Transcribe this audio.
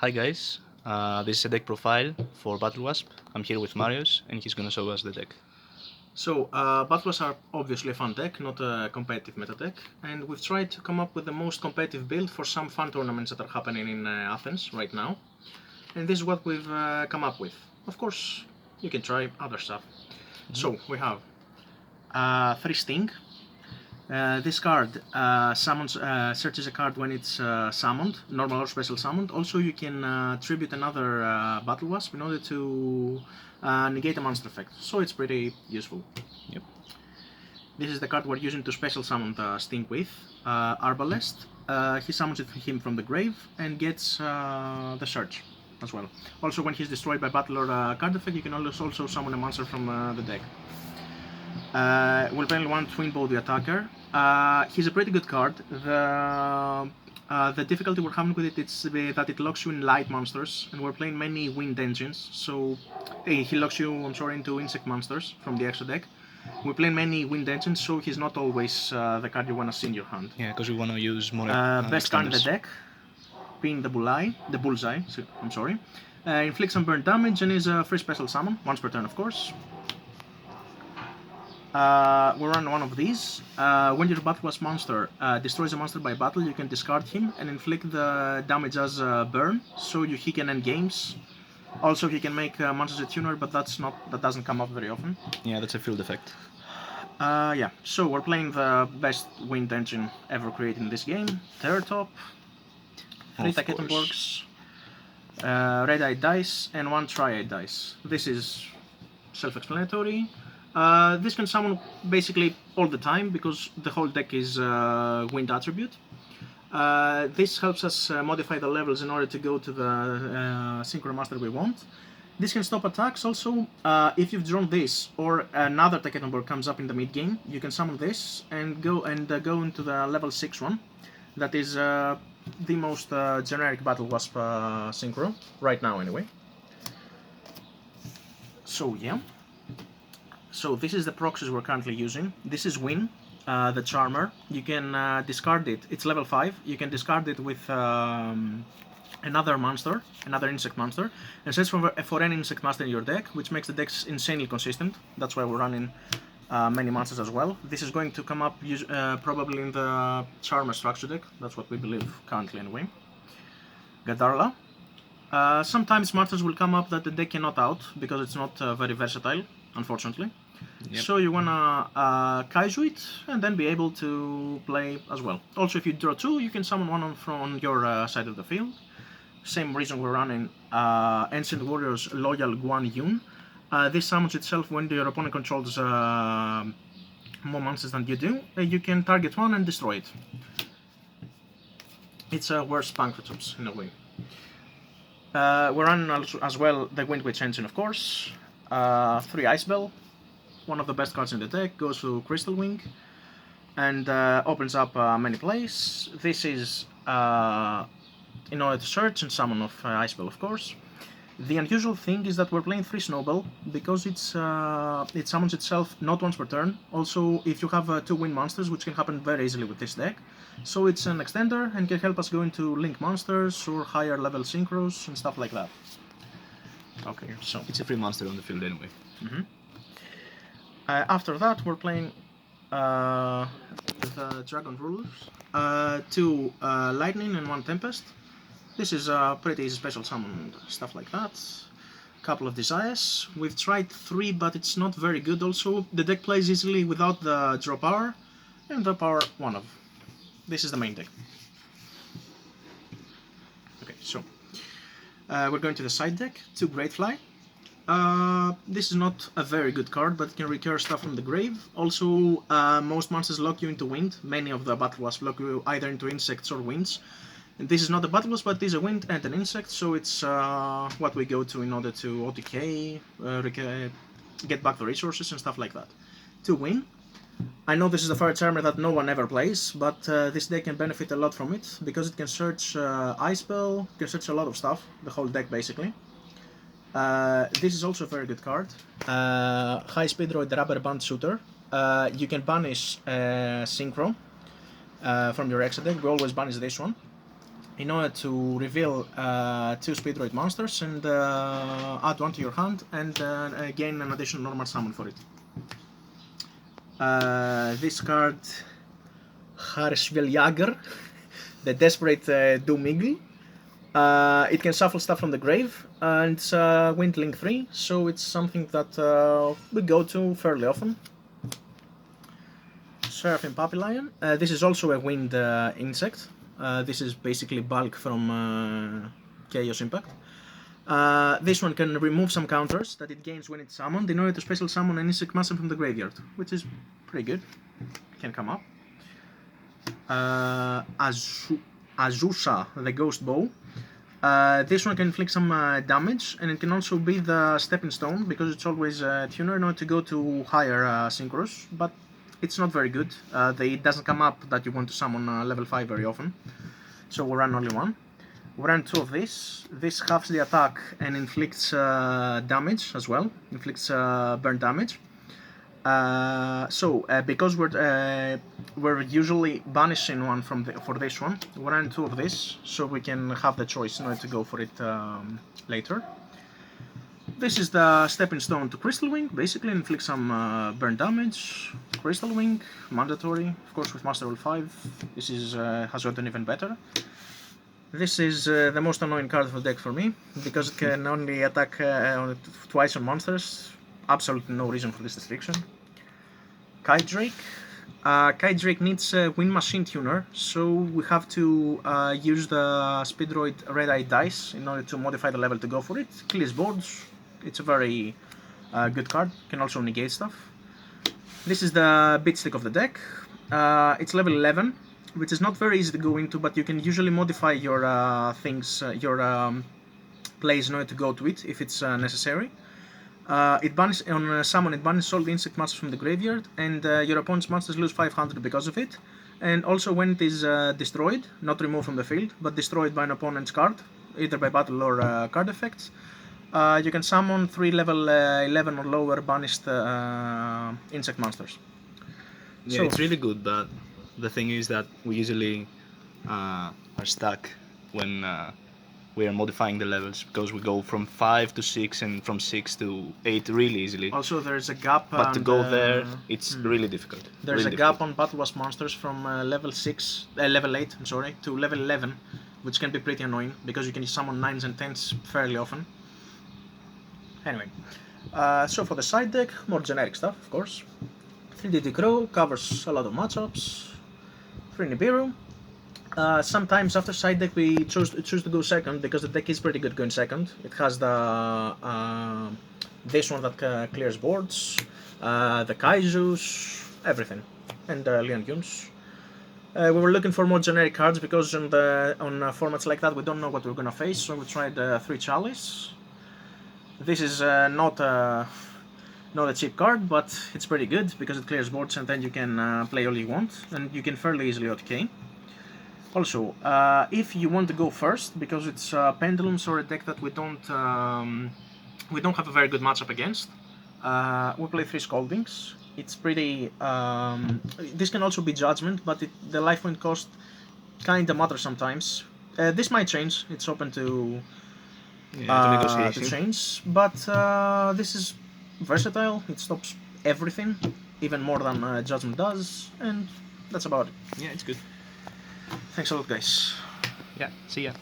Hi guys, this is a deck profile for Battlewasp. I'm here with Marius and he's gonna show us the deck. So, Battlewasp are obviously a fun deck, not a competitive meta deck, and we've tried to come up with the most competitive build for some fun tournaments that are happening in Athens right now. And this is what we've come up with. Of course, you can try other stuff. So, we have 3 Sting. This card searches a card when it's summoned, normal or special summoned. Also, you can tribute another Battlewasp in order to negate a monster effect, so it's pretty useful. Yep. This is the card we're using to special summon the Sting with. Arbalest, he summons him from the grave and gets the Surge as well. Also, when he's destroyed by battle or card effect, you can also summon a monster from the deck. We'll play one Twin Bow the Attacker. He's a pretty good card. The difficulty we're having with it is that it locks you in light monsters, and we're playing many wind engines, so he locks you, into insect monsters from the extra deck. We're playing many wind engines, so he's not always the card you want to see in your hand. Yeah, because we want to use more best card in the deck, being the bullseye. Inflicts some burn damage and is a free special summon, once per turn of course. We run one of these. When your Battlewasp monster destroys a monster by battle, you can discard him and inflict the damage as burn, so he can end games. Also, he can make monsters a tuner, but that doesn't come up very often. Yeah, that's a field effect. Yeah, so we're playing the best wind engine ever created in this game. Terratop, 3 Taketenborgs, red-eyed dice, and 1 tri-eyed dice. This is self-explanatory. This can summon basically all the time because the whole deck is wind attribute. This helps us modify the levels in order to go to the Synchro Master we want. This can stop attacks also. If you've drawn this or another Taketenborg comes up in the mid game, you can summon this and go into the level 6 one. That is the most generic Battlewasp Synchro right now anyway. So yeah. So this is the proxies we're currently using. This is Win, the Charmer. You can discard it. It's level 5. You can discard it with another monster, another insect monster, and search for any insect monster in your deck, which makes the deck insanely consistent. That's why we're running many monsters as well. This is going to come up probably in the Charmer structure deck. That's what we believe currently anyway. Gadarla. Sometimes monsters will come up that the deck cannot out because it's not very versatile, unfortunately. Yep. So you wanna Kaizu it and then be able to play as well. Also, if you draw 2, you can summon one from your side of the field. Same reason we're running Ancient Warriors Loyal Guan Yun. This summons itself when your opponent controls more monsters than you do. You can target one and destroy it. It's a worse Pancratops in a way. We're running also, as well, the Wind Witch engine, of course. 3 Ice Bell. One of the best cards in the deck, goes to Crystal Wing and opens up many plays. This is in order to search and summon of Ice Bell, of course. The unusual thing is that we're playing 3 Snowball because it summons itself not once per turn. Also, if you have 2 wind monsters, which can happen very easily with this deck. So it's an extender and can help us go into link monsters or higher level synchros and stuff like that. Okay, so it's a free monster on the field anyway. After that, we're playing the Dragon Rulers, 2 Lightning and 1 Tempest. This is a pretty easy special summon and stuff like that. Couple of Desires. We've tried 3, but it's not very good also. The deck plays easily without the draw power and the power 1 of. This is the main deck. Okay, so we're going to the side deck, 2 Greatfly. This is not a very good card, but it can recur stuff from the grave. Also, most monsters lock you into wind. Many of the Battlewasp lock you either into insects or winds. And this is not a Battlewasp, but it is a wind and an insect, so it's what we go to in order to OTK, get back the resources and stuff like that. 2 win. I know this is a fire charmer that no one ever plays, but this deck can benefit a lot from it, because it can search Ice Spell, can search a lot of stuff, the whole deck basically. This is also a very good card. High Speed Droid Rubber Band Shooter. You can banish Synchro from your extra deck. We always banish this one. in order to reveal 2 Speedroid monsters and add one to your hand and gain an additional normal summon for it. This card, Harsveljager, the Desperate Doom Eagle. It can shuffle stuff from the grave, and it's Wind Link 3, so it's something that we go to fairly often. Seraphim Papillon. This is also a wind insect. This is basically bulk from Chaos Impact. This one can remove some counters that it gains when it's summoned in order to special summon an insect master from the graveyard, which is pretty good. Can come up. Azusa, the Ghost Bow. This one can inflict some damage, and it can also be the stepping stone because it's always tuner in order to go to higher synchros, but it's not very good. It doesn't come up that you want to summon level 5 very often, so we run only one. We run 2 of this. This halves the attack and inflicts damage as well, inflicts burn damage. Because we're usually banishing one for this one, we run 2 of this, so we can have the choice in order to go for it later. This is the stepping stone to Crystal Wing, basically inflict some burn damage. Crystal Wing, mandatory, of course with Master Level 5, this is has gotten even better. This is the most annoying card of the deck for me, because it can only attack twice on monsters, absolutely no reason for this restriction. Kite Drake. Kite Drake needs a Wind Machine Tuner, so we have to use the Speedroid Red Eye dice in order to modify the level to go for it. Clears boards. It's a very good card. Can also negate stuff. This is the Beatstick of the deck. It's level 11, which is not very easy to go into, but you can usually modify your plays in order to go to it if it's necessary. It bans on summon. It bans all the insect monsters from the graveyard, and your opponent's monsters lose 500 because of it. And also, when it is destroyed, not removed from the field, but destroyed by an opponent's card, either by battle or card effects, you can summon 3 level 11 or lower banished insect monsters. Yeah, so it's really good, but the thing is that we usually are stuck when we are modifying the levels, because we go from 5 to 6 and from 6 to 8 really easily. Also, there's a gap. But to go there, it's really difficult. There's really a gap on Battlewasp monsters from level 8, to level 11, which can be pretty annoying because you can summon 9s and 10s fairly often. Anyway, so for the side deck, more generic stuff, of course. 3DD Crow covers a lot of matchups. 3 Nibiru. Sometimes after side deck we choose to go second because the deck is pretty good going second. It has the this one that clears boards, the Kaizus, everything, and Leon Yuns. We were looking for more generic cards because on formats like that we don't know what we're gonna face, so we tried 3 Chalice. This is not a cheap card, but it's pretty good because it clears boards and then you can play all you want, and you can fairly easily OTK. Also, if you want to go first, because it's Pendulums or a deck that we don't have a very good matchup against, we play 3 Scaldings. It's pretty. This can also be Judgment, but the life point cost kinda matters sometimes. This might change. It's open to change, but this is versatile. It stops everything, even more than Judgment does, and that's about it. Yeah, it's good. Thanks a lot, guys. Yeah, see ya.